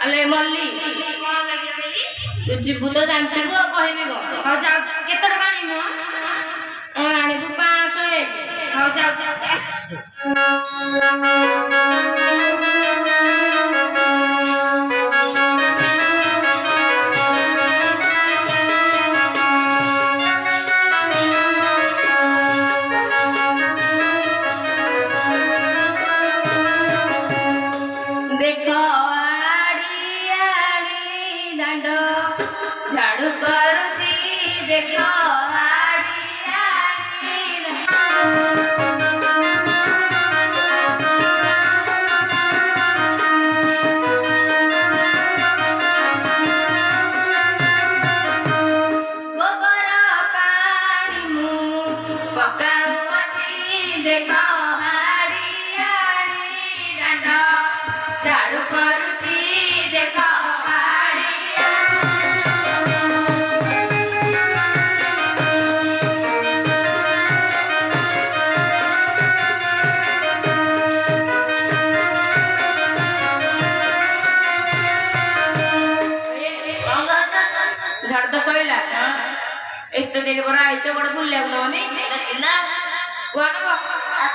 अले मल्ली तू जीबू तो जानती को कहबी को हो जाओ केतर पानी मो आणी को 501 हो जाओ देखो झाड़ू करुची देखो गोबर पानी मुँह पकाउची देखो झाड़ू करुची देखो एक दिन पर आइছে बड़ बुल्ले नोनी ना वानो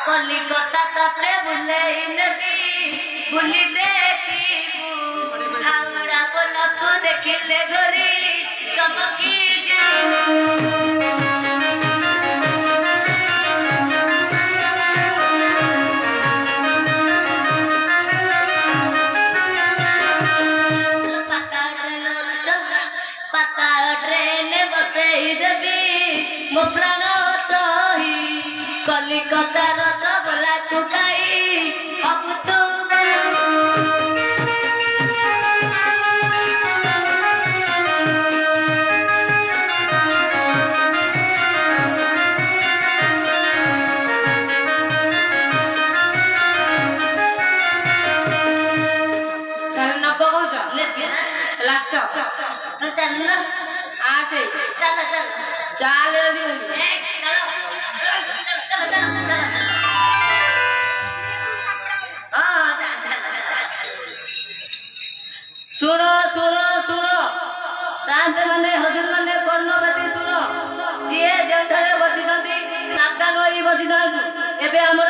कलिकता तते बुल्ले इनकी बुली देखी हावड़ा पलक देखिले गोरी चमकी पता ट्रेन बसे देवी मो प्राण सही कलिकता रसगोला कुटाई अब तू आसे चल सुनो सुनो सुनो शांत माने हजूर माने कर्णवती सुनो जी देवठारे बसी सावधान होई बसी एबे हमर